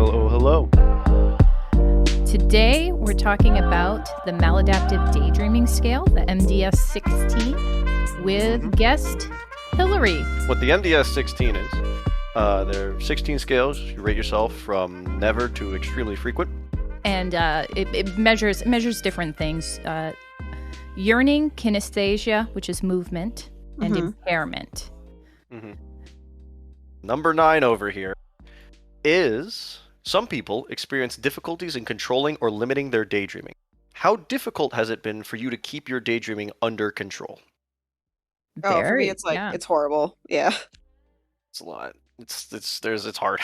Hello, hello. Today, we're talking about the Maladaptive Daydreaming Scale, the MDS 16, with guest Hilary. What the MDS 16 is, there are 16 scales. You rate yourself from never to extremely frequent. And it measures different things. Yearning, kinesthesia, which is movement, and impairment. Number 9 over here is some people experience difficulties in controlling or limiting their daydreaming. How difficult has it been for you to keep your daydreaming under control? Oh, for me, it's like it's horrible. Yeah. It's a lot. It's hard.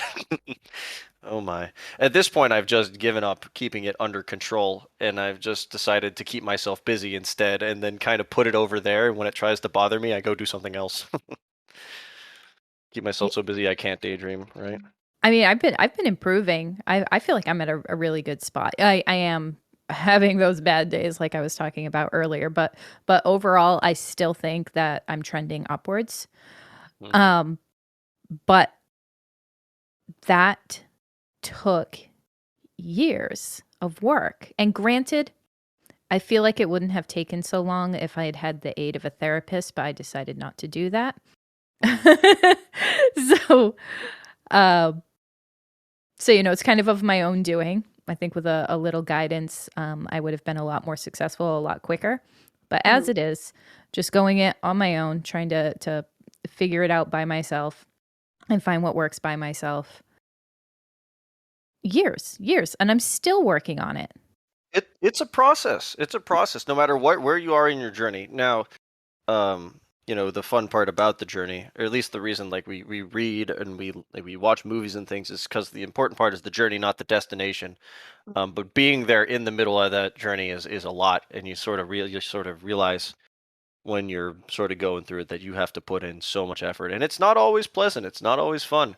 Oh my. At this point, I've just given up keeping it under control, and I've just decided to keep myself busy instead, and then kind of put it over there, and when it tries to bother me, I go do something else. Keep myself so busy I can't daydream, right? I mean, I've been improving. I feel like I'm at a really good spot. I am having those bad days like I was talking about earlier, but overall, I still think that I'm trending upwards. But that took years of work. And granted, I feel like it wouldn't have taken so long if I had had the aid of a therapist, but I decided not to do that. So, it's kind of my own doing. I think with a little guidance, I would have been a lot more successful, a lot quicker. But as it is, just going it on my own, trying to figure it out by myself and find what works by myself. Years. And I'm still working on it. It's a process. It's a process, no matter where you are in your journey. Now, the fun part about the journey, or at least the reason we read and we watch movies and things, is because the important part is the journey, not the destination. But being there in the middle of that journey is a lot, and you sort of realize when you're sort of going through it that you have to put in so much effort, and it's not always pleasant. It's not always fun.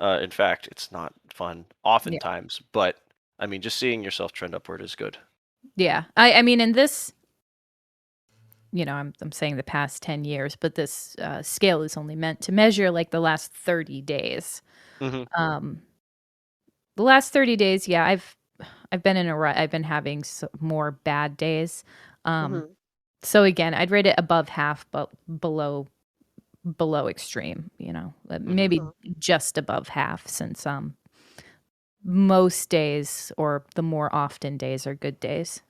In fact, it's not fun oftentimes. Yeah. But I mean, just seeing yourself trend upward is good. Yeah, I mean, in this. I'm saying the past 10 years, but this scale is only meant to measure like the last 30 days. The last 30 days, yeah, I've been in a rut. I've been having more bad days. So again, I'd rate it above half, but below extreme. Maybe just above half, since most days or the more often days are good days.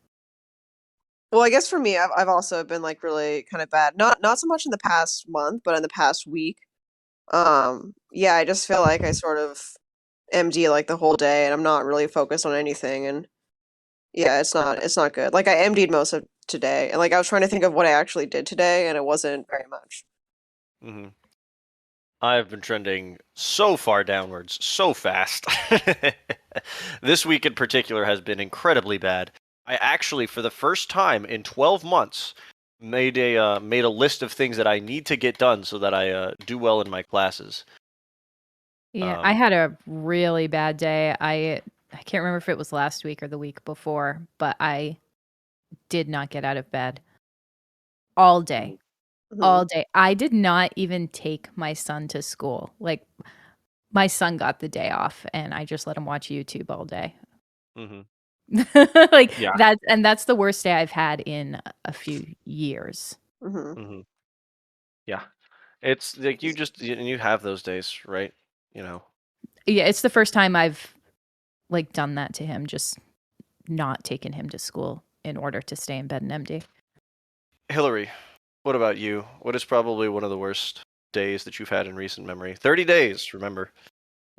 Well, I guess for me, I've also been like really kind of bad. Not so much in the past month, but in the past week. Yeah, I just feel like I sort of MD like the whole day, and I'm not really focused on anything. And yeah, it's not good. Like I MD'd most of today, and like I was trying to think of what I actually did today, and it wasn't very much. I've been trending so far downwards, so fast. This week in particular has been incredibly bad. I actually, for the first time in 12 months, made a list of things that I need to get done so that I do well in my classes. Yeah, I had a really bad day. I can't remember if it was last week or the week before, but I did not get out of bed all day. All day. I did not even take my son to school. Like, my son got the day off, and I just let him watch YouTube all day. That's the worst day I've had in a few years. Yeah, it's like you have those days, right? Yeah, it's the first time I've like done that to him, just not taking him to school in order to stay in bed and MD. Hilary, what about you? What is probably one of the worst days that you've had in recent memory? 30 days, remember?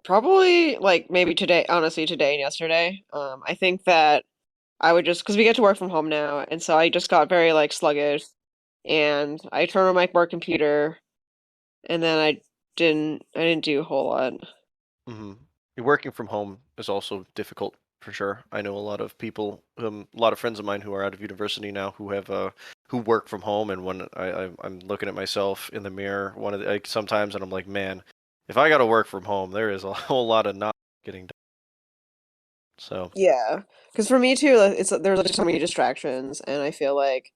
Probably like maybe today, honestly, today and yesterday. I think that I would just, because we get to work from home now, and so I just got very like sluggish, and I turned on my work computer, and then I didn't do a whole lot. Working from home is also difficult for sure. I know a lot of people, a lot of friends of mine who are out of university now who have who work from home, and when I'm looking at myself in the mirror, sometimes, and I'm like, man, if I got to work from home, there is a whole lot of not getting done. So yeah, because for me too, there's like so many distractions, and I feel like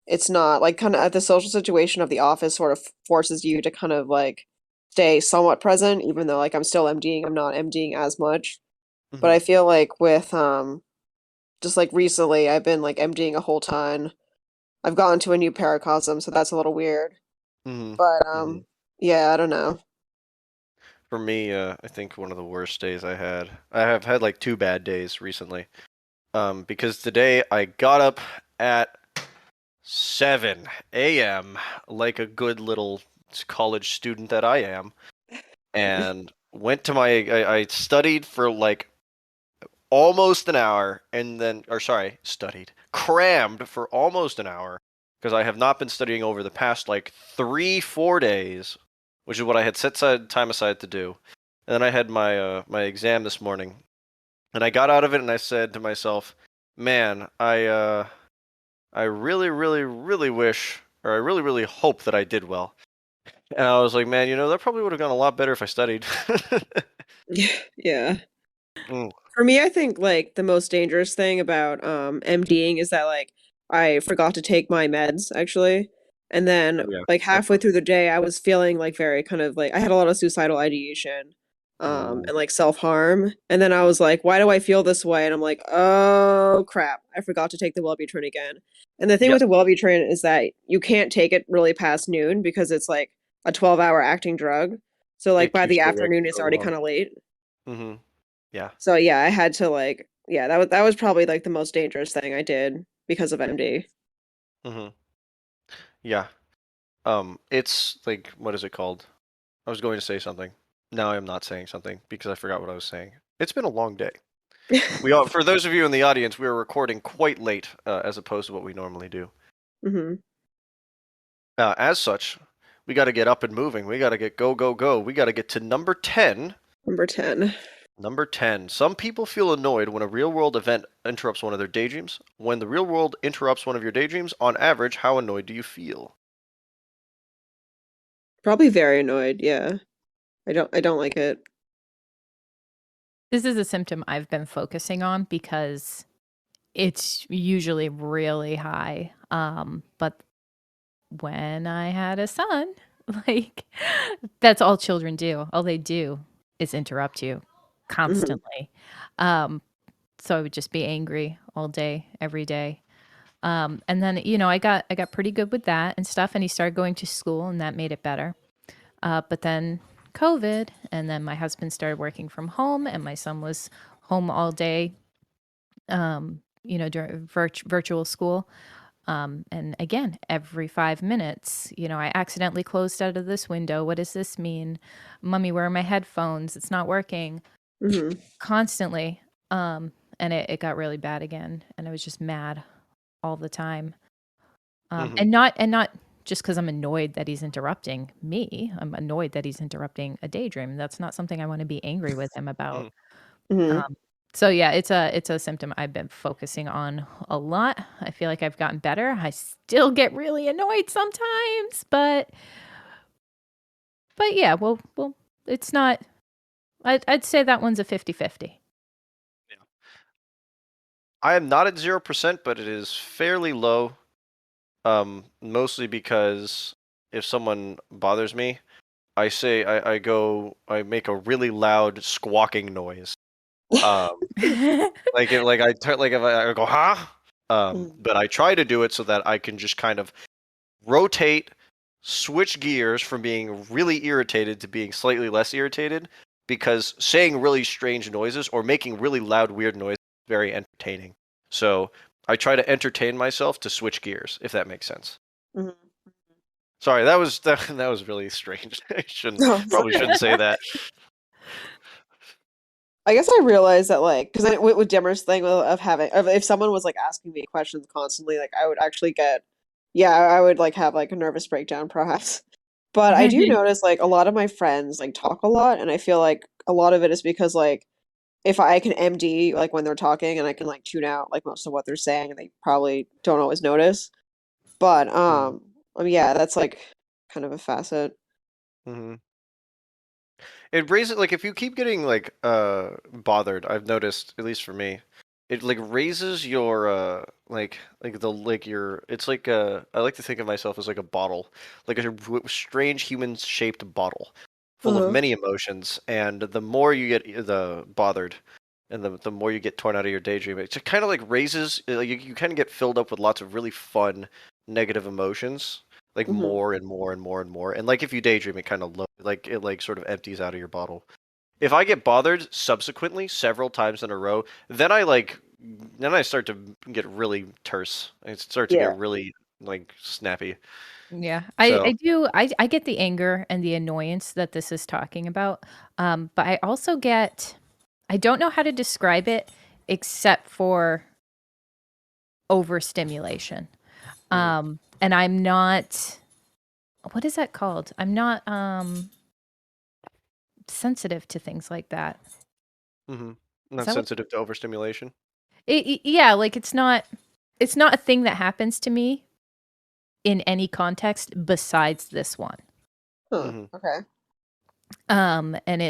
it's not like kind of the social situation of the office sort of forces you to kind of like stay somewhat present, even though like I'm still MDing, I'm not MDing as much. But Mhm. I feel like with just like recently I've been like MDing a whole ton. I've gone to a new paracosm, so that's a little weird. Mhm. But Mhm. yeah, I don't know. For me, I think one of the worst days I have had like two bad days recently. Because today I got up at 7 a.m. like a good little college student that I am, and went to I studied for like almost an hour, and then, or sorry, studied, crammed for almost an hour, because I have not been studying over the past like 3, 4 days, which is what I had set time aside to do. And then I had my exam this morning, and I got out of it, and I said to myself, "Man, I really, really, really wish, or I really, really hope that I did well." And I was like, "Man, that probably would have gone a lot better if I studied." Yeah. Mm, For me, I think like the most dangerous thing about MDing is that like I forgot to take my meds actually. And then yeah, like that's halfway rough. through the day I was feeling like very kind of like I had a lot of suicidal ideation Ooh, and like self-harm. And then I was like, why do I feel this way? And I'm like, oh crap, I forgot to take the Wellbutrin again. And the thing yeah, with the Wellbutrin is that you can't take it really past noon because it's like a 12-hour acting drug. So like it by keeps the you awake afternoon it's so already long. kind of late. Mm-hmm. Yeah. So yeah, I had to like yeah, that was probably like the most dangerous thing I did because of MD. Mm-hmm. Yeah. It's like, what is it called? I was going to say something. Now I am not saying something because I forgot what I was saying. It's been a long day. For those of you in the audience, we are recording quite late, as opposed to what we normally do. hmm As such, we got to get up and moving. We got to get go, go, go. We got to get to number 10. Number 10. Number 10. Some people feel annoyed when a real world event interrupts one of their daydreams. When the real world interrupts one of your daydreams, on average, how annoyed do you feel? Probably very annoyed, yeah. I don't like it. This is a symptom I've been focusing on because it's usually really high. But when I had a son, like that's all children do. All they do is interrupt you hmm constantly. Um, so I would just be angry all day, every day. And then I got pretty good with that and stuff. And he started going to school, and that made it better. But then COVID, and then my husband started working from home, and my son was home all day. During virtual school. And again, every 5 minutes, I accidentally closed out of this window. What does this mean? Mummy, where are my headphones? It's not working. hmm Constantly. And it got really bad again. And I was just mad all the time. Mm-hmm. And not just because I'm annoyed that he's interrupting me. I'm annoyed that he's interrupting a daydream. That's not something I want to be angry with him about. hmm Um, so yeah, it's a symptom I've been focusing on a lot. I feel like I've gotten better. I still get really annoyed sometimes, but yeah, well, it's not. I'd say that one's a 50-50. I am not at 0%, but it is fairly low. Mostly because if someone bothers me, I make a really loud squawking noise. Um, like if I go, huh? But I try to do it so that I can just kind of rotate, switch gears from being really irritated to being slightly less irritated, because saying really strange noises or making really loud, weird noises is very entertaining. So I try to entertain myself to switch gears, if that makes sense. hmm Sorry, that was really strange. I shouldn't No, probably shouldn't say that. I guess I realized that like because with Dimmer's thing of having of if someone was like asking me questions constantly, like I would actually get yeah, I would like have like a nervous breakdown perhaps. But I do notice like a lot of my friends like talk a lot, and I feel like a lot of it is because like if I can MD like when they're talking and I can like tune out like most of what they're saying and they probably don't always notice. But Mhm, yeah, that's like kind of a facet. mhm. It raises, like, if you keep getting like bothered, I've noticed, at least for me, it like raises your like the like your it's like I like to think of myself as like a bottle, like a strange human shaped bottle full of Uh-huh. many emotions, and the more you get the bothered, and the more you get torn out of your daydream, it just kind of like raises. You kind of get filled up with lots of really fun negative emotions, like Mhm. more and more and more and more. And like if you daydream, it kind of like it like sort of empties out of your bottle. If I get bothered subsequently several times in a row, then I start to get really terse. I start to get Yeah. really like snappy. Yeah, I So do. I get the anger and the annoyance that this is talking about, but I also get. I don't know how to describe it except for overstimulation. mhm, And I'm not. What is that called? I'm not sensitive to things like that. Is not that what? sensitive to overstimulation. Yeah, like it's not a thing that happens to me in any context besides this one. Huh. hmm Okay. And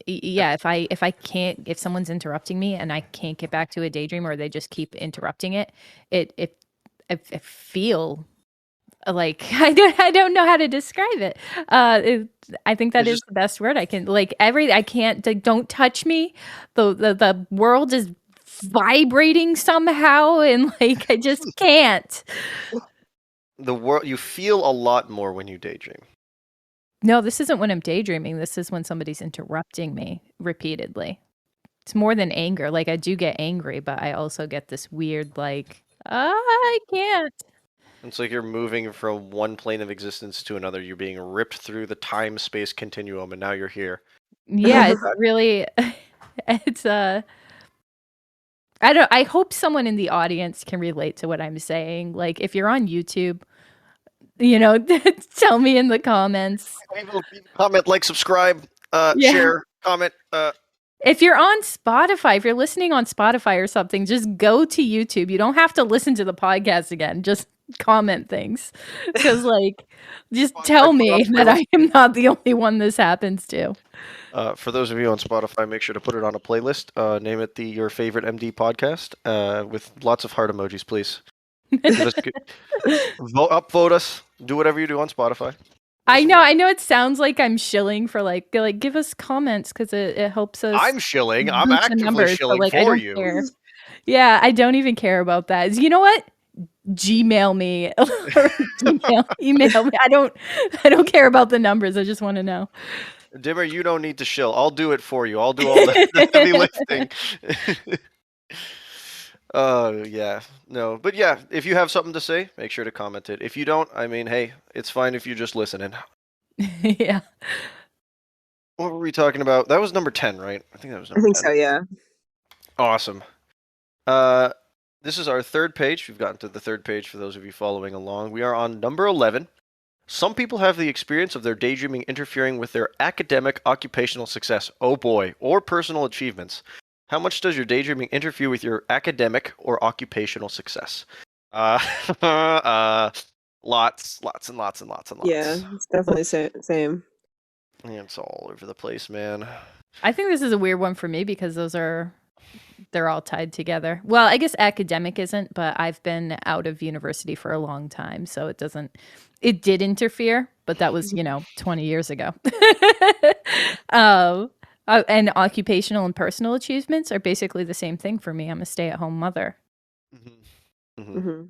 yeah, if I can't, if someone's interrupting me and I can't get back to a daydream or they just keep interrupting it, it I feel like I don't know how to describe it. I think that It's is just the best word I can, like, I can't, like, don't touch me. The world is vibrating somehow and like I just can't. the world. You feel a lot more when you daydream. No, this isn't when I'm daydreaming. This is when somebody's interrupting me repeatedly. It's more than anger. Like, I do get angry, but I also get this weird, like, I can't. It's like you're moving from one plane of existence to another. You're being ripped through the time-space continuum, and now you're here. Yeah, it's That- really, it's I hope someone in the audience can relate to what I'm saying. Like, if you're on YouTube, tell me in the comments. Leave a comment, like, subscribe, Yeah. share, comment. If you're on Spotify, if you're listening on Spotify or something, just go to YouTube. You don't have to listen to the podcast again. Just comment things. Because, like, just Spotify, tell put it on me that playlist. I am not the only one this happens to. For those of you on Spotify, make sure to put it on a playlist. Name it your favorite MD podcast. With lots of heart emojis, please. Give us upvote us. Do whatever you do on Spotify. I Listen know, there. I know it sounds like I'm shilling for like give us comments because it helps us I'm shilling. I'm boost the actively numbers, but shilling like I for don't you. care. Yeah, I don't even care about that. You know what? Gmail me or email me. I don't care about the numbers. I just want to know. Dimmer, you don't need to shill. I'll do it for you. I'll do all the heavy lifting. Yeah. No. But yeah, if you have something to say, make sure to comment it. If you don't, I mean, hey, it's fine if you just listening. Yeah. What were we talking about? That was number 10, right? I think that was I number think 10. so, yeah. Awesome. Uh, this is our third page. We've gotten to the third page for those of you following along. We are on number 11. Some people have the experience of their daydreaming interfering with their academic occupational success. Oh boy, or personal achievements. How much does your daydreaming interfere with your academic or occupational success? Uh, lots and lots and lots and Yeah, lots. it's definitely same. Yeah, it's all over the place, man. I think this is a weird one for me because they're all tied together. Well, I guess academic isn't, but I've been out of university for a long time, so it did interfere, but that was, 20 years ago. um, and occupational and personal achievements are basically the same thing for me. I'm a stay-at-home mother. hmm Hmm.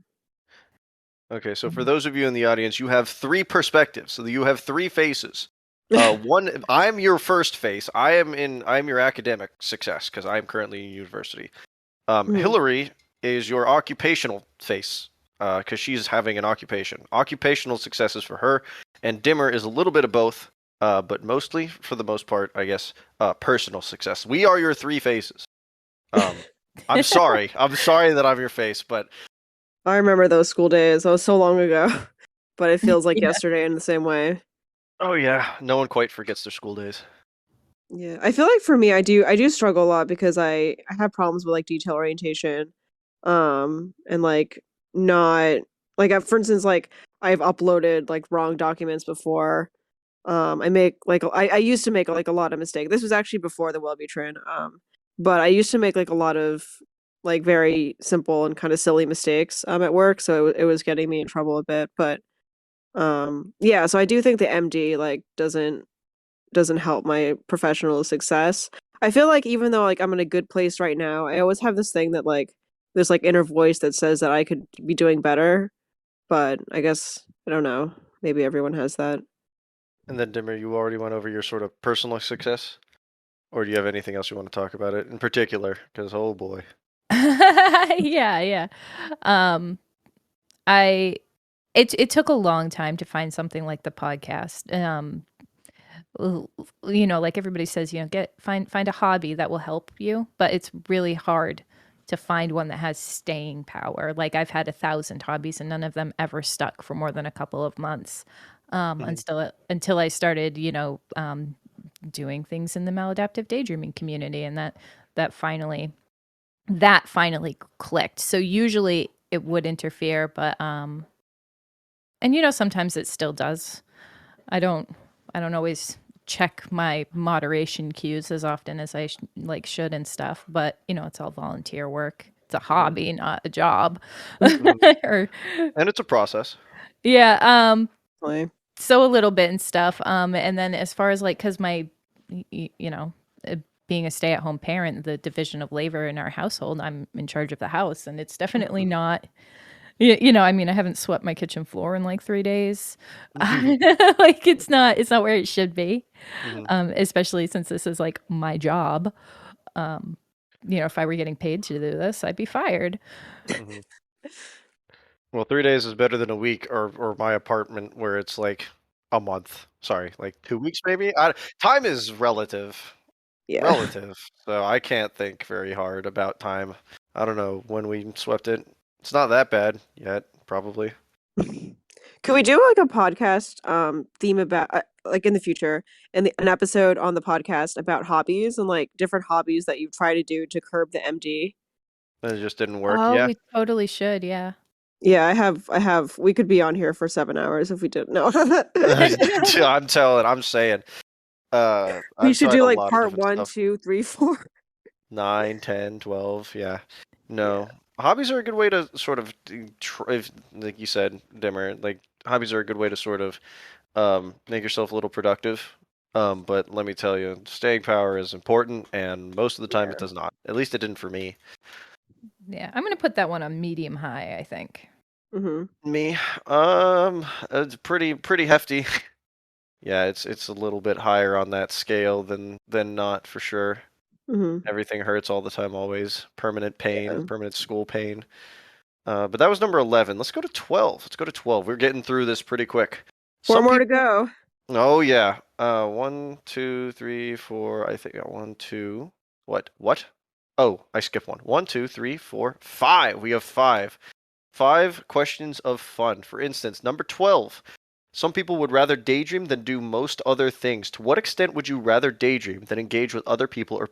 Okay, so for Mhm. those of you in the audience, you have three perspectives. So you have three faces. One, I'm your first face. I'm your academic success because I'm currently in university. Hmm. Hilary is your occupational face because she's having an occupation. Occupational successes for her, and Dimmer is a little bit of both, but mostly, for the most part, I guess, personal success. We are your three faces. Um, I'm sorry. I'm sorry that I'm your face, but I remember those school days. That was so long ago, but it feels like Yeah. yesterday in the same way. oh yeah, no one quite forgets their school days. Yeah, I feel like for me, I do struggle a lot because I have problems with like detail orientation, and like not like for instance, like I've uploaded like wrong documents before. I make like I used to make like a lot of mistakes. This was actually before the Wellbutrin, but I used to make like a lot of like very simple and kind of silly mistakes at work, so it was getting me in trouble a bit. But yeah, so I do think the MD like doesn't help my professional success. I feel like even though like I'm in a good place right now, I always have this thing that like there's like inner voice that says that I could be doing better, but I guess I don't know. Maybe everyone has that. And then Dimmer, you already went over your sort of personal success, or do you have anything else you want to talk about it in particular? Because oh boy. Yeah. Um, I it took a long time to find something like the podcast. Like everybody says, find a hobby that will help you, but it's really hard to find one that has staying power. Like I've had 1,000 hobbies and none of them ever stuck for more than a couple of months. Mhm. Until I started, doing things in the maladaptive daydreaming community, and that finally that finally clicked. So usually it would interfere, but and sometimes it still does. I don't I don't always check my moderation cues as often as I should and stuff, but it's all volunteer work. It's a Mhm. hobby, not a job. Mhm. Or And it's a process. yeah, Like, so a little bit and stuff. And then as far as like, cause my, uh, being a stay-at-home parent, the division of labor in our household, I'm in charge of the house, and it's definitely Mhm. not. I mean, I haven't swept my kitchen floor in like 3 days. Mhm. Like it's not where it should be. Mhm. Especially since this is like my job. Um, if I were getting paid to do this, I'd be fired. Mhm. Well, 3 days is better than a week, or my apartment where it's like a month. Sorry, like 2 weeks maybe. Time is relative, yeah. relative. So I can't think very hard about time. I don't know when we swept it. It's not that bad yet, probably. Could we do like a podcast theme about like in the future and an episode on the podcast about hobbies and like different hobbies that you try to do to curb the MD? And it just didn't work. Oh, Yeah. we totally should, yeah. Yeah, I have we could be on here for 7 hours if we didn't know. I'm saying. We I've should tried do a like lot of part different one, stuff. 2, 3, 4. 9, 10, 12. Yeah. Yeah. No. Hobbies are a good way to sort of, like you said, Dimmer, like hobbies are a good way to sort of make yourself a little productive. But let me tell you, staying power is important, and most of the time it Yeah. does not. At least it didn't for me. Yeah, I'm gonna put that one on medium high, I think. Mhm. Me, it's pretty hefty. Yeah, it's a little bit higher on that scale than not for sure. Mhm. Everything hurts all the time, always. Permanent pain, Yeah. permanent school pain. But that was number 11. Let's go to 12. Let's go to 12. We're getting through this pretty quick. 4 Some more to people. go. Oh, yeah. 1, 2, 3, 4. I think 1, 2. What? What? Oh, I skipped one. 1, 2, 3, 4, 5. We have 5. 5 questions of fun. For instance, number 12. Some people would rather daydream than do most other things. To what extent would you rather daydream than engage with other people or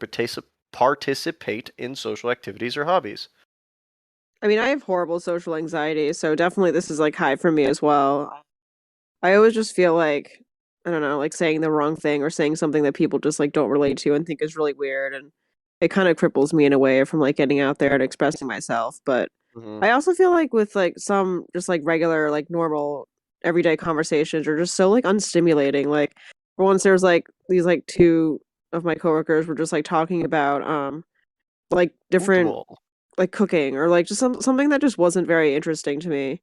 participate in social activities or hobbies? I mean, I have horrible social anxiety, so definitely this is like high for me as well. I always just feel like I don't know, like saying the wrong thing or saying something that people just like don't relate to and think is really weird, and it kind of cripples me in a way from like getting out there and expressing myself. But Hmm. I also feel like with like some just like regular like normal everyday conversations are just so like unstimulating. Like for once there was like these like two of my coworkers were just like talking about like different Football. like cooking or like just something that just wasn't very interesting to me.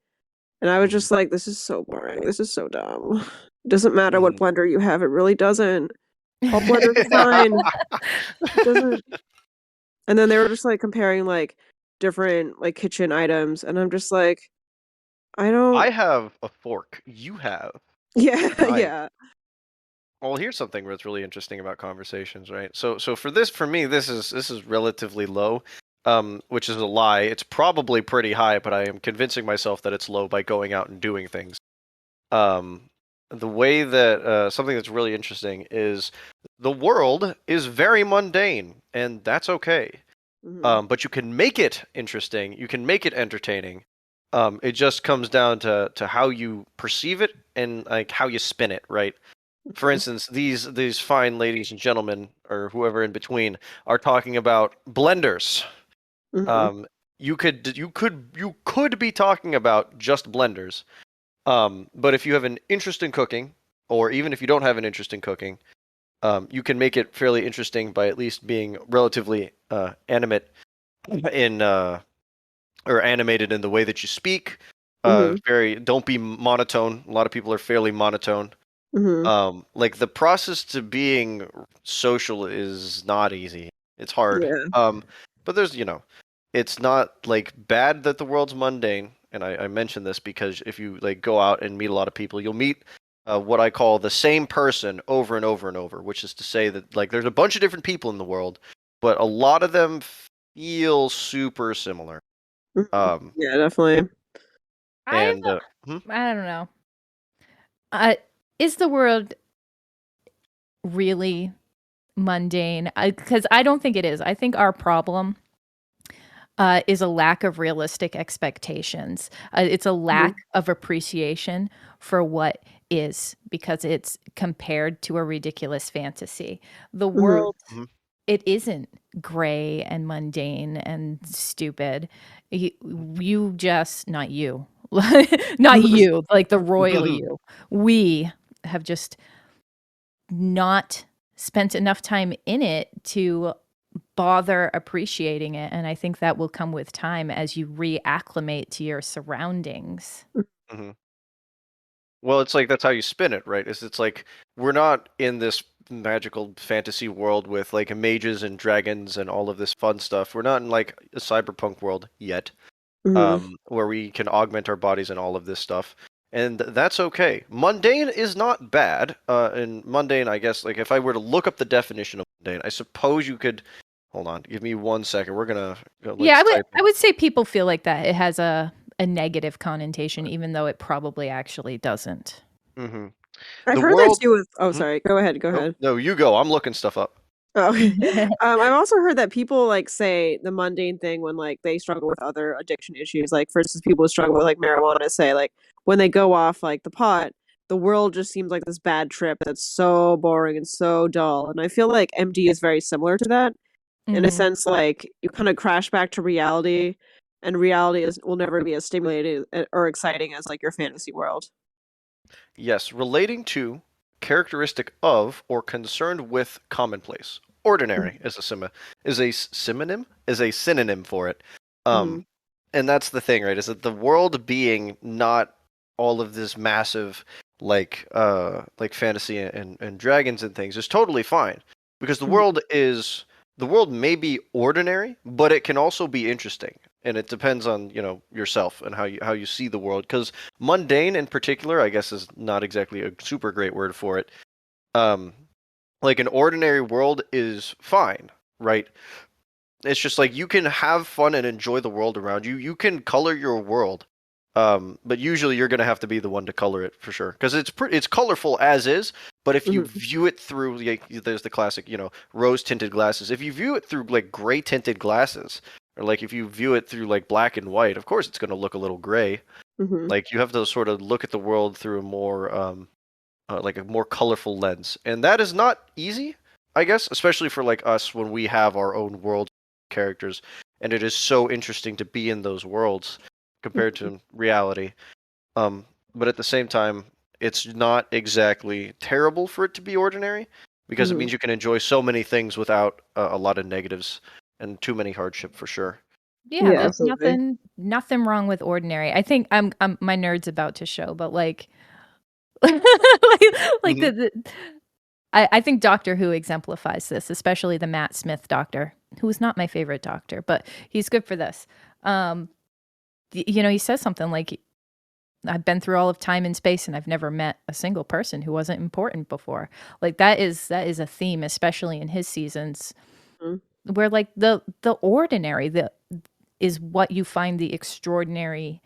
And I was Hmm. just like, this is so boring. This is so dumb. It doesn't matter what Hmm. blender you have. It really doesn't. All blenders are fine. It doesn't. And then they were just like comparing like different like kitchen items. And I'm just like, I don't. I have a fork. You have Yeah, a knife. yeah. Well, here's something that's really interesting about conversations, right? So for me, this is relatively low, which is a lie. It's probably pretty high, but I am convincing myself that it's low by going out and doing things. Um, the way that something that's really interesting is the world is very mundane, and that's okay. Hmm. But you can make it interesting. You can make it entertaining. It just comes down to how you perceive it and like how you spin it, right? For instance, these fine ladies and gentlemen, or whoever in between, are talking about blenders. Hmm. Um, you could be talking about just blenders. But if you have an interest in cooking, or even if you don't have an interest in cooking, You can make it fairly interesting by at least being relatively animate in or animated in the way that you speak. Don't be monotone. A lot of people are fairly monotone. Like the process to being social is not easy. It's hard. Yeah. But there's, it's not like bad that the world's mundane. And I mention this because if you like go out and meet a lot of people, you'll meet what I call the same person over and over and over, which is to say that like there's a bunch of different people in the world, but a lot of them feel super similar. Yeah, definitely. And I don't know. Is the world really mundane? Because I don't think it is. I think our problem is a lack of realistic expectations. It's a lack of appreciation for what is, because it's compared to a ridiculous fantasy. The world, it isn't gray and mundane and stupid. You just, not you, not you, like the royal you. We have just not spent enough time in it to bother appreciating it, and I think that will come with time as you reacclimate to your surroundings. Mhm. Well, it's like that's how you spin it, right? It's like we're not in this magical fantasy world with like mages and dragons and all of this fun stuff. We're not in like a cyberpunk world yet, where we can augment our bodies and all of this stuff, and that's okay. Mundane is not bad. And mundane, I guess, like if I were to look up the definition of mundane, I suppose you could. Hold on, give me 1 second. We're gonna go, Yeah, let's type. I would say people feel like that it has a negative connotation, even though it probably actually doesn't. Mm-hmm. I've The heard that world. too with Hmm? sorry, go ahead, go No, ahead. no, you go. I'm looking stuff up. Oh, okay. I've also heard that people like say the mundane thing when like they struggle with other addiction issues. Like for instance, people who struggle with like marijuana say like when they go off like the pot, the world just seems like this bad trip that's so boring and so dull. And I feel like MD is very similar to that in a Mhm. sense. Like you kind of crash back to reality, and reality will never be as stimulating or exciting as like your fantasy world. Yes, relating to, characteristic of, or concerned with commonplace. Ordinary is a synonym for it. Mm-hmm. And that's the thing, right? Is that the world being not all of this massive like fantasy and dragons and things is totally fine because the world may be ordinary, but it can also be interesting, and it depends on yourself and how you see the world. Because mundane, in particular, I guess is not exactly a super great word for it. Um, like an ordinary world is fine, right? It's just like you can have fun and enjoy the world around you. You can color your world, but usually you're gonna have to be the one to color it for sure, because it's colorful as is. But if you Mm-hmm. view it through, like, there's the classic, rose tinted glasses. If you view it through like gray tinted glasses, or like if you view it through like black and white, of course it's gonna look a little gray. Mm-hmm. Like you have to sort of look at the world through a more like a more colorful lens, and that is not easy, I guess, especially for like us when we have our own world characters, and it is so interesting to be in those worlds compared to reality. Um, but at the same time, it's not exactly terrible for it to be ordinary because it Mm-hmm. means you can enjoy so many things without a lot of negatives and too many hardship for sure. Yeah, Yeah, there's absolutely. nothing wrong with ordinary. I think I'm my nerd's about to show, but like like, like Hmm. I think Doctor Who exemplifies this, especially the Matt Smith Doctor, who is not my favorite Doctor, but he's good for this. Um, he says something like, "I've been through all of time and space, and I've never met a single person who wasn't important before." Like that is a theme, especially in his seasons, Mhm. where like the ordinary the is what you find the extraordinary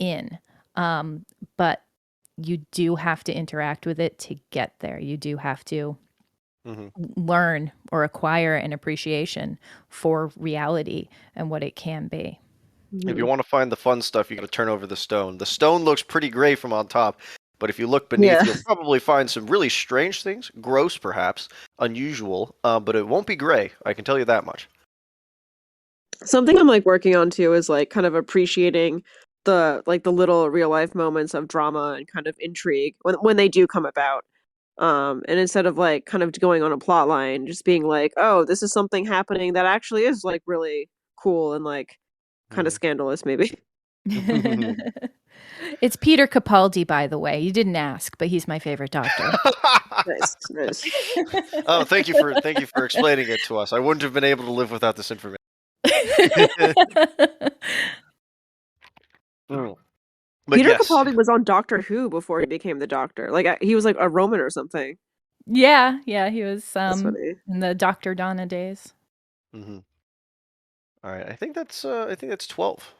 in. Um, but you do have to interact with it to get there. You do have to Hmm. learn or acquire an appreciation for reality and what it can be. If you Mhm. want to find the fun stuff, you got to turn over the stone. The stone looks pretty gray from on top, but if you look beneath, Yeah. you'll probably find some really strange things, gross perhaps, unusual, but it won't be gray. I can tell you that much. Something I'm like working on too is like kind of appreciating the little real life moments of drama and kind of intrigue when they do come about. And instead of like kind of going on a plot line, just being like, oh, this is something happening that actually is like really cool and like kind of scandalous, maybe. It's Peter Capaldi, by the way. You didn't ask, but he's my favorite doctor. Nice, nice. Oh, thank you for explaining it to us. I wouldn't have been able to live without this information. But Peter yes. Capaldi was on Doctor Who before he became the Doctor. Like he was like a Roman or something. Yeah, he was That's funny. in the Dr. Donna days. All right, I think that's 12.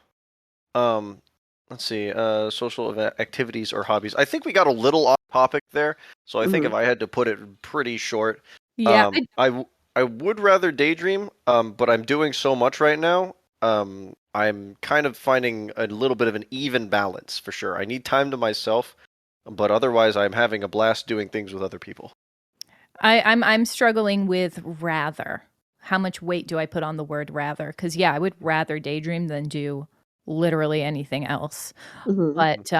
Um, let's see. Social event activities or hobbies. I think we got a little off topic there, so I think if I had to put it pretty short, Yeah, I would rather daydream. But I'm doing so much right now. I'm kind of finding a little bit of an even balance for sure. I need time to myself, but otherwise, I'm having a blast doing things with other people. I'm struggling with rather. How much weight do I put on the word rather? Because yeah, I would rather daydream than do literally anything else. Mm-hmm. But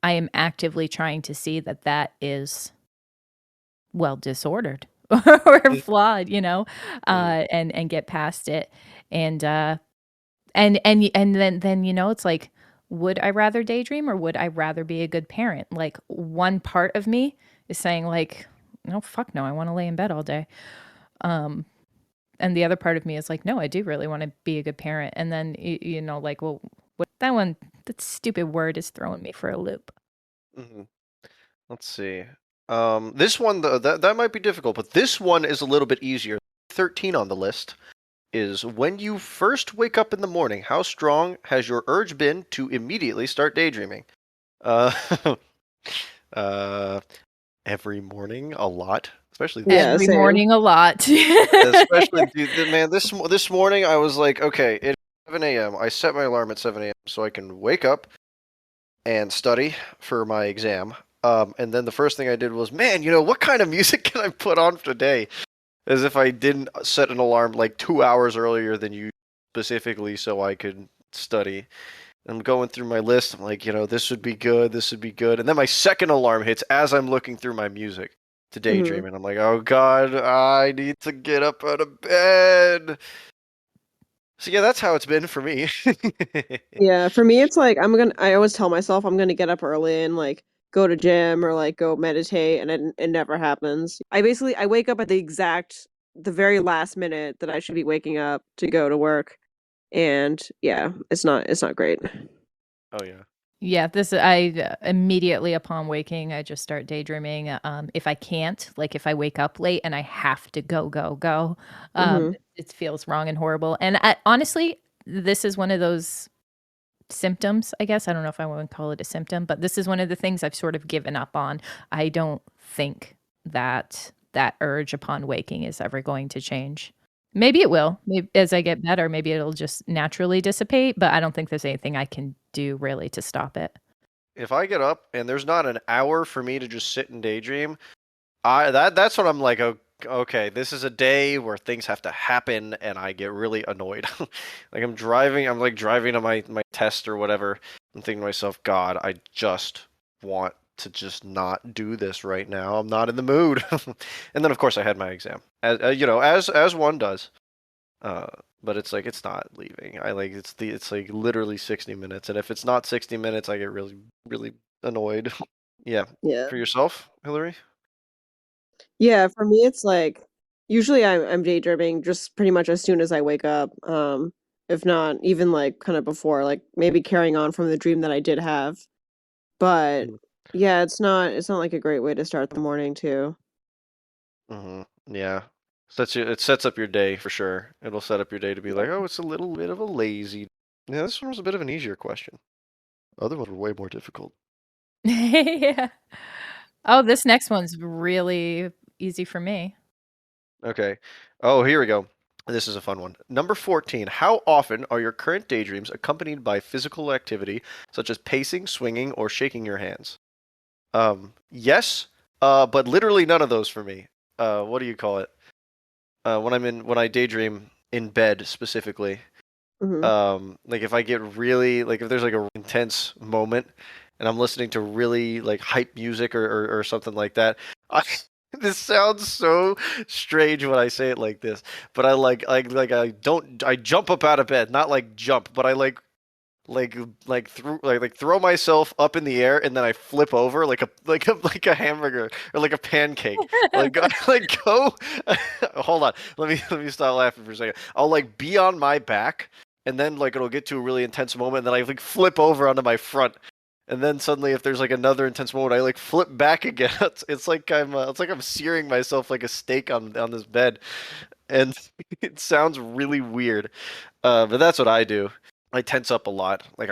I am actively trying to see that that is well disordered or flawed, and get past it. And then it's like, would I rather daydream or would I rather be a good parent? Like one part of me is saying like, no, fuck no, I want to lay in bed all day. And the other part of me is like, no, I do really want to be a good parent. And then like, well, that stupid word is throwing me for a loop. Mm-hmm. Let's see. This one that might be difficult, but this one is a little bit easier. 13 on the list is when you first wake up in the morning, how strong has your urge been to immediately start daydreaming? Uh, uh, every morning, a lot, especially this. Yeah, Every same. morning a lot. Especially, dude, man, this morning I was like, okay, it's 7 a.m. I set my alarm at 7 a.m. so I can wake up and study for my exam. And then the first thing I did was, man, what kind of music can I put on today? As if I didn't set an alarm like 2 hours earlier than you specifically so I could study. I'm going through my list. I'm like, this would be good. This would be good. And then my second alarm hits as I'm looking through my music to daydream. And I'm like, oh God, I need to get up out of bed. So yeah, that's how it's been for me. Yeah, for me, it's like I always tell myself I'm gonna get up early and like go to gym or like go meditate, and it never happens. I wake up at the very last minute that I should be waking up to go to work, and yeah, it's not great. Oh yeah. Yeah, I immediately upon waking, I just start daydreaming. If I can't, like if I wake up late and I have to go, Mm-hmm. it feels wrong and horrible. And honestly, this is one of those symptoms, I guess. I don't know if I want to call it a symptom, but this is one of the things I've sort of given up on. I don't think that urge upon waking is ever going to change. Maybe it will. Maybe as I get better, maybe it'll just naturally dissipate, but I don't think there's anything I can do really to stop it. If I get up and there's not an hour for me to just sit and daydream, that's when I'm like, oh, okay, this is a day where things have to happen, and I get really annoyed. Like I'm like driving to my test or whatever. I'm thinking to myself, God, I just want to just not do this right now. I'm not in the mood. And then of course I had my exam, as one does. Uh, but it's like it's not leaving. It's like literally 60 minutes, and if it's not 60 minutes, I get really really annoyed. Yeah. Yeah. For yourself, Hilary? Yeah, for me it's like usually I'm daydreaming just pretty much as soon as I wake up. If not even like kind of before, like maybe carrying on from the dream that I did have. But yeah, it's not like a great way to start the morning too. Yeah. It sets up your day for sure. It'll set up your day to be Yeah. like, oh, it's a little bit of a lazy. Yeah, this one was a bit of an easier question. Other ones were way more difficult. Yeah. Oh, this next one's really easy for me. Okay. Oh, here we go. This is a fun one. Number 14. How often are your current daydreams accompanied by physical activity such as pacing, swinging, or shaking your hands? Yes, but literally none of those for me. What do you call it? When I daydream in bed specifically. Hmm. Like if I get really like if there's like a intense moment and I'm listening to really like hype music or something like that. This sounds so strange when I say it like this, but I jump up out of bed, not like jump, but I like throw myself up in the air and then I flip over like a hamburger or like a pancake. Like go, like go. Hold on, let me stop laughing for a second. I'll like be on my back and then like it'll get to a really intense moment and then I like flip over onto my front. And then suddenly, if there's like another intense moment, I like flip back again. It's like I'm searing myself like a steak on this bed, and it sounds really weird. But that's what I do. I tense up a lot. Like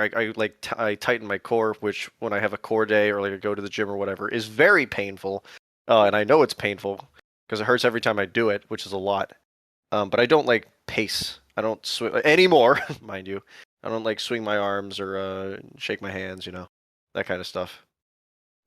I tighten my core, which when I have a core day or like I go to the gym or whatever is very painful. And I know it's painful because it hurts every time I do it, which is a lot. But I don't like pace. I don't swing anymore, mind you. I don't like swing my arms or shake my hands, that kind of stuff.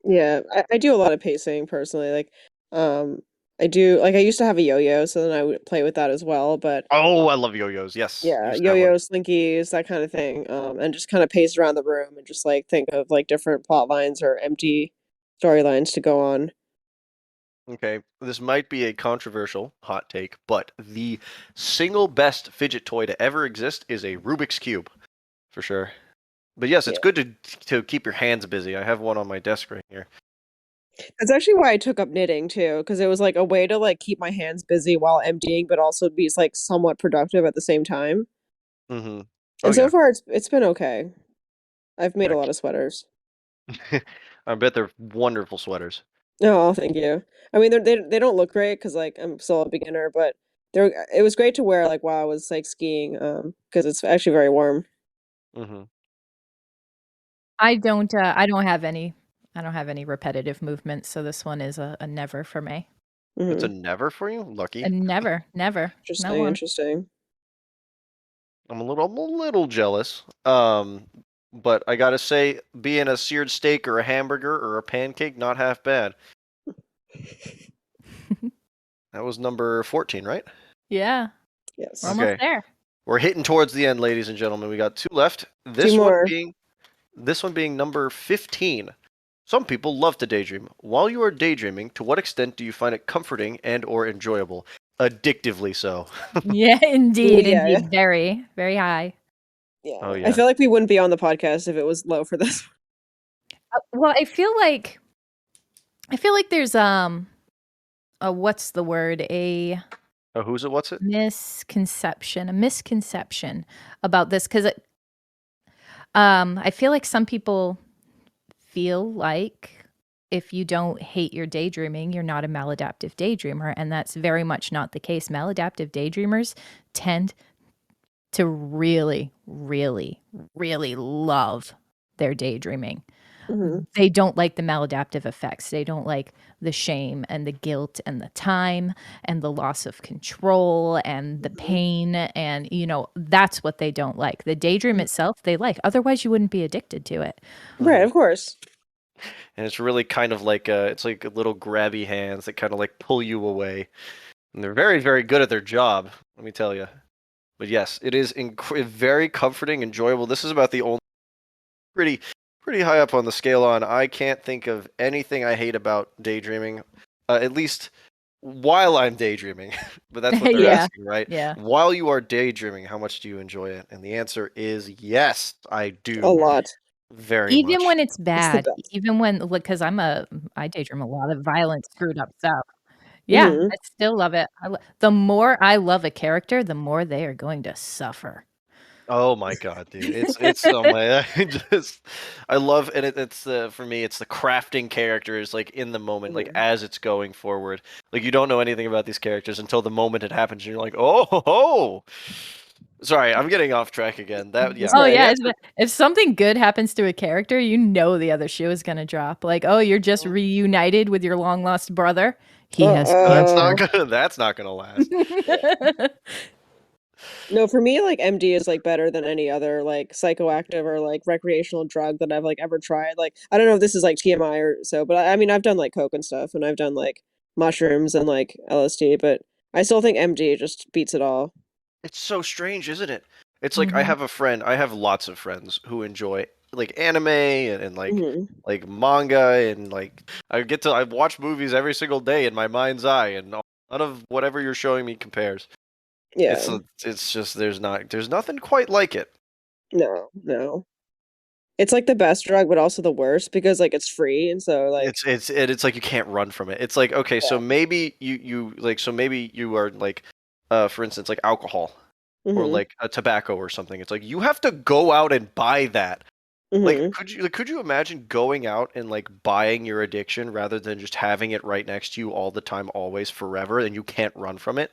Yeah, I do a lot of pacing personally. Like, I do like I used to have a yo-yo, so then I would play with that as well. But Oh, I love yo-yos. Yes, yeah, used to have one. yo-yo, slinkies, that kind of thing. And just kind of pace around the room and just like think of like different plot lines or empty storylines to go on. Okay, this might be a controversial hot take, but the single best fidget toy to ever exist is a Rubik's Cube, for sure. But yes, it's Yeah. good to keep your hands busy. I have one on my desk right here. That's actually why I took up knitting too, because it was like a way to like keep my hands busy while emptying, but also be like somewhat productive at the same time. Mm-hmm. Oh And so yeah. far it's been okay. I've made a lot Heck. of sweaters. I bet they're wonderful sweaters. Oh, thank you. I mean, they don't look great because like I'm still a beginner, but they're it was great to wear like while I was like skiing, because it's actually very warm. Mm-hmm. I don't have any repetitive movements, so this one is a never for me. It's a Hmm. never for you? A Lucky. never, not Interesting, one. interesting. I'm a little jealous. But I gotta say, being a seared steak or a hamburger or a pancake, not half bad. That was number 14, right? Yeah, we're Yes. almost Okay. there. We're hitting towards the end, ladies and gentlemen. We got two left. Two more. This one being number 15. Some people love to daydream. While you are daydreaming, to what extent do you find it comforting and or enjoyable? Addictively so. Yeah, Well, indeed, yeah, indeed, very, very high. Oh yeah. I yeah. feel like we wouldn't be on the podcast if it was low for this. Well, I feel like there's a what's the word? Oh, who's it? What's it? A misconception about this because I feel like some people feel like if you don't hate your daydreaming, you're not a maladaptive daydreamer, and that's very much not the case. Maladaptive daydreamers tend to really, really, really love their daydreaming. Hmm. They don't like the maladaptive effects. They don't like the shame and the guilt and the time and the loss of control and the Hmm. pain. And, that's what they don't like. The daydream itself, they like. Otherwise, you wouldn't be addicted to it. Right, Hmm. of course. And it's really kind of like it's like little grabby hands that kind of like pull you away. And they're very, very good at their job, let me tell you. But yes, it is very comforting, enjoyable. This is about the only pretty pretty high up on the scale on. I can't think of anything I hate about daydreaming, at least while I'm daydreaming. But that's what they're Yeah, Yeah. asking, right? Yeah. While you are daydreaming, how much do you enjoy it? And the answer is yes, I a do lot. very Even much. when it's It's the bad, best. even when, because I daydream a lot of violent, screwed up stuff. Yeah, Hmm. I still love it. The more I love a character, the more they are going to suffer. Oh my god, dude! It's oh my, I love and it's for me it's the crafting characters like in the moment, like Hmm. as it's going forward. Like you don't know anything about these characters until the moment it happens, and you're like, oh, ho, ho. Sorry, I'm getting off track again. That That's yeah, Oh, right. the yeah, answer. if something good happens to a character, the other shoe is gonna drop. Like, "Oh, you're just reunited with your long lost brother. He has That's cancer." not gonna that's not gonna last. No, for me, like MD is like better than any other like psychoactive or like recreational drug that I've like ever tried. Like, I don't know if this is like TMI or so, but I mean, I've done like coke and stuff, and I've done like mushrooms and like LSD, but I still think MD just beats it all. It's so strange, isn't it? It's like I Mhm. have a friend. I have lots of friends who enjoy like anime and Hmm. like manga and like I watch movies every single day in my mind's eye, and none of whatever you're showing me compares. Yeah. It's just there's nothing quite like it. No, no. It's like the best drug, but also the worst because like it's free, and so like It's like you can't run from it. It's like, okay, so yeah. maybe so maybe you are like for instance like alcohol or Hmm. like a tobacco or something. It's like you have to go out and buy that. Like Hmm. could you imagine going out and like buying your addiction rather than just having it right next to you all the time, always, forever, and you can't run from it?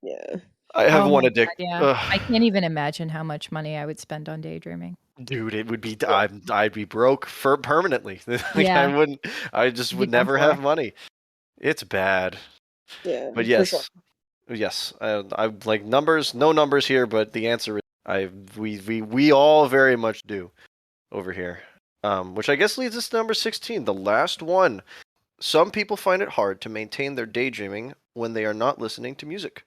Yeah. I have Oh my one god, addict. yeah. I Ugh, can't even imagine how much money I would spend on daydreaming. dude, it would be Yeah. I'd be broke for permanently. Like Yeah, I just to be would done never for. have money. It's bad. Yeah, But for sure. yes, I like numbers. No numbers here, but the answer is we all very much do over here. Which I guess leads us to number 16, the last one. Some people find it hard to maintain their daydreaming when they are not listening to music.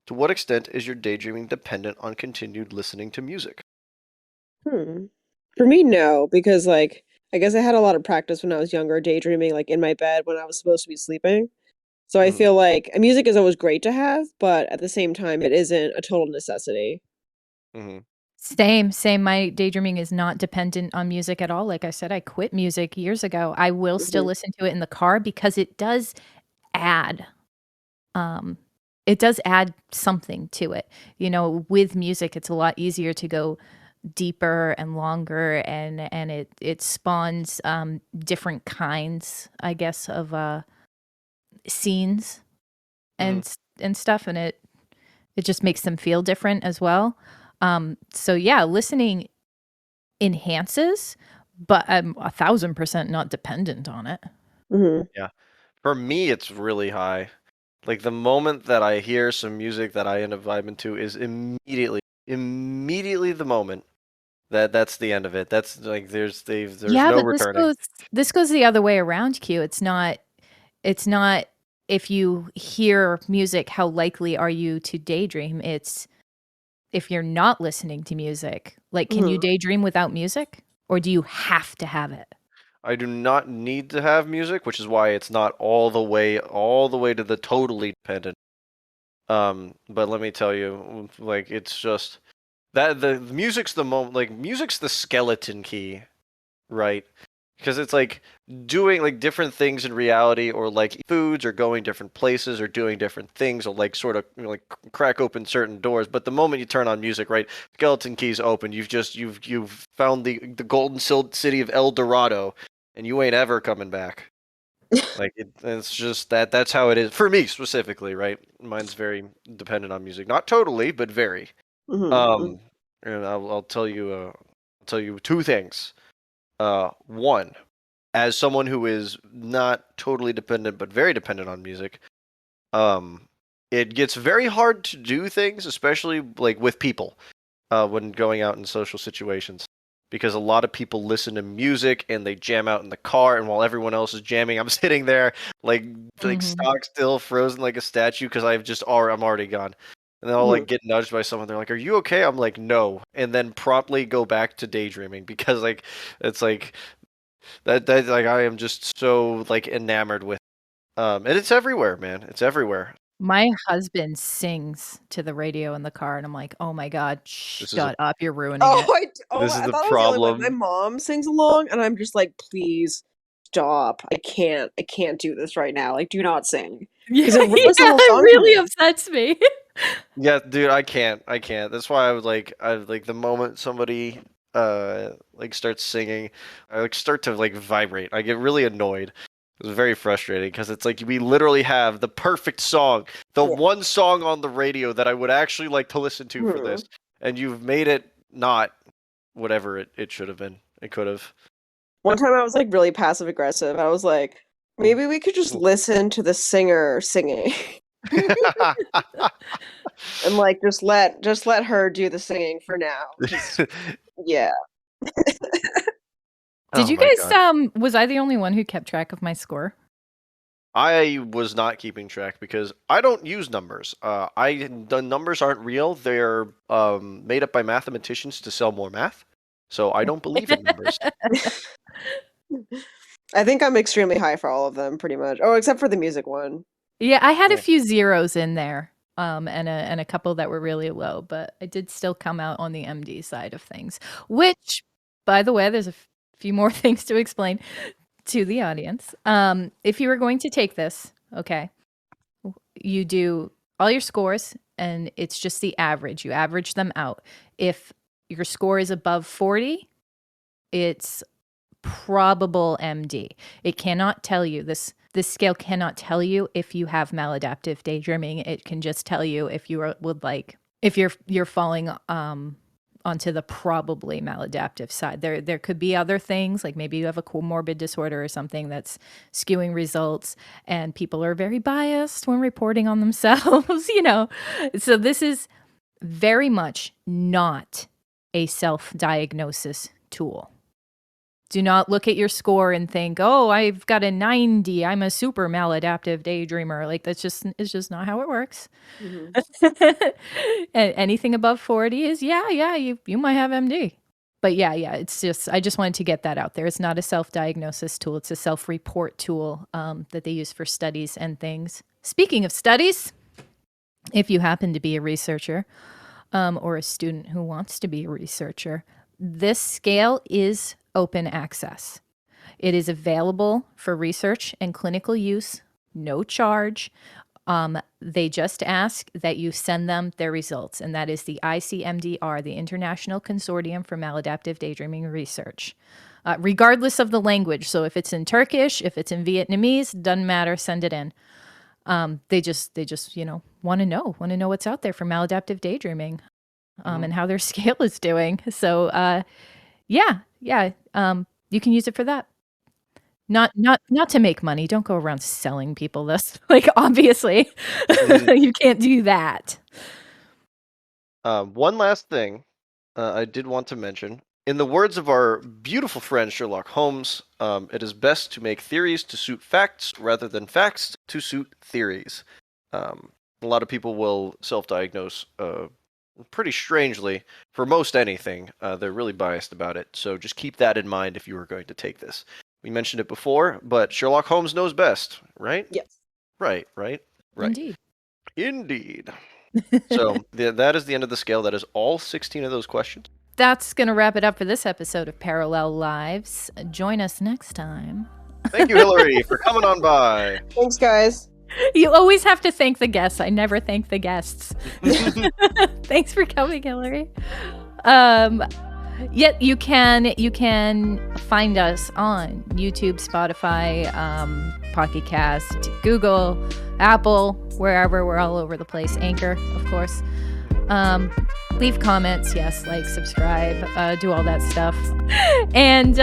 To what extent is your daydreaming dependent on continued listening to music? Hmm. For me, no, because like I guess I had a lot of practice when I was younger, daydreaming like in my bed when I was supposed to be sleeping. So I Hmm. feel like music is always great to have, but at the same time, it isn't a total necessity. Hmm. Same, same. My daydreaming is not dependent on music at all. Like I said, I quit music years ago. I will still Hmm. listen to it in the car because add, um, it does add something to it. You know, with music, it's a lot easier to go deeper and longer, and it spawns, different kinds, I guess, of, scenes Hmm. and stuff, and it just makes them feel different as well. So yeah, listening enhances, but I'm 1,000% not dependent on it. Hmm. Yeah. For me, it's really high. Like the moment that I hear some music that I end up vibing to is immediately the moment that's the end of it. That's like there's Yeah, no but returning. this goes the other way around, Q. It's not if you hear music, how likely are you to daydream? It's if you're not listening to music. Like, can you Hmm. daydream without music? Or do you have to have it? I do not need to have music, which is why it's not all the way to the totally dependent. But let me tell you, like it's just that the music's the moment, like music's the skeleton key, right? Because it's like doing like different things in reality, or like foods, or going different places, or doing different things, or like sort of like crack open certain doors. But the moment you turn on music, right, skeleton keys open. You've found the golden city of El Dorado, and you ain't ever coming back. Like it's just that's how it is for me specifically, right? Mine's very dependent on music, not totally, but very. Hmm. Hmm. Um, and I'll tell you two things. One, as someone who is not totally dependent but very dependent on music, um, it gets very hard to do things, especially like with people, when going out in social situations. Because a lot of people listen to music and they jam out in the car, and while everyone else is jamming, I'm sitting there like Mhm. stock still, frozen like a statue, because I'm already gone. And then I'll Hmm. like get nudged by someone. They're like, "Are you okay?" I'm like, "No," and then promptly go back to daydreaming because like it's like that like I am just so like enamored with. And it's everywhere, man. It's everywhere. My husband sings to the radio in the car, and I'm like, "Oh my god, This is a shut up, you're ruining Oh, it." oh, this is I the thought I was the only one. My problem. mom sings along, and I'm just like, please stop. I can't do this right now. Like, do not sing Yeah, because it yeah, ruins the whole it song for really me. upsets me. Yeah, dude, I can't. That's why I like the moment somebody like starts singing, I like start to like vibrate. I get really annoyed. It's very frustrating because it's like we literally have the perfect song, the Yeah. one song on the radio that I would actually like to listen to for Hmm. this, and you've made it not whatever it should have been. It could have. One time I was like really passive aggressive. I was like, maybe we could just listen to the singer singing and like just let her do the singing for now. Because yeah. Did Oh you my guys, god. was I the only one who kept track of my score? I was not keeping track because I don't use numbers. The numbers aren't real. They're made up by mathematicians to sell more math. So I don't believe in numbers. I think I'm extremely high for all of them, pretty much. Oh, except for the music one. Yeah, I had a Yeah. few zeros in there, and a couple that were really low, but I did still come out on the MD side of things. Which, by the way, there's a few more things to explain to the audience. If you were going to take this, okay, you do all your scores, and it's just the average. You average them out. If your score is above 40, it's probable MD. It cannot tell you this scale cannot tell you if you have maladaptive daydreaming. It can just tell you if you if you're falling onto the probably maladaptive side. There could be other things, like maybe you have a comorbid disorder or something that's skewing results, and people are very biased when reporting on themselves, So this is very much not a self-diagnosis tool. Do not look at your score and think, "Oh, I've got a 90. I'm a super maladaptive daydreamer." Like it's just not how it works. Anything above 40 is you might have MD. But yeah, it's just I just wanted to get that out there. It's not a self-diagnosis tool. It's a self-report tool that they use for studies and things. Speaking of studies, if you happen to be a researcher or a student who wants to be a researcher, this scale is open access. It is available for research and clinical use, no charge. They just ask that you send them their results, and that is the Icmdr, the International Consortium for Maladaptive Daydreaming Research. Regardless of the language, so if it's in Turkish, if it's in Vietnamese, doesn't matter, send it in. They just want to know what's out there for maladaptive daydreaming, and how their scale is doing. So you can use it for that. Not to make money. Don't go around selling people this. Like, obviously, you can't do that. One last thing I did want to mention. In the words of our beautiful friend Sherlock Holmes, it is best to make theories to suit facts rather than facts to suit theories. A lot of people will self-diagnose pretty strangely for most anything. They're really biased about it, so just keep that in mind if you are going to take this. We mentioned it before, but Sherlock Holmes knows best, right? Yes. Right. Indeed. So that is the end of the scale. That is all 16 of those questions. That's going to wrap it up for this episode of Parallel Lives. Join us next time. Thank you, Hilary, for coming on by. Thanks, guys. You always have to thank the guests. I never thank the guests. Thanks for coming, Hilary. Yet you can find us on YouTube, Spotify, Pocket Cast, Google, Apple, wherever. We're all over the place. Anchor, of course. Leave comments, yes, like, subscribe, do all that stuff. And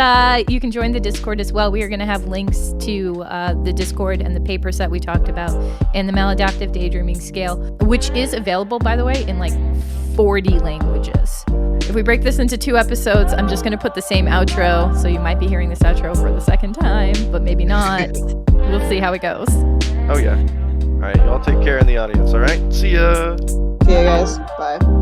you can join the Discord as well. We are going to have links to the Discord and the papers that we talked about and the Maladaptive Daydreaming Scale, which is available, by the way, in like 40 languages. If we break this into 2 episodes, I'm just going to put the same outro, so you might be hearing this outro for the second time, but maybe not. We'll see how it goes. Oh, yeah. All right, y'all take care in the audience, all right? See ya! See you guys. Bye.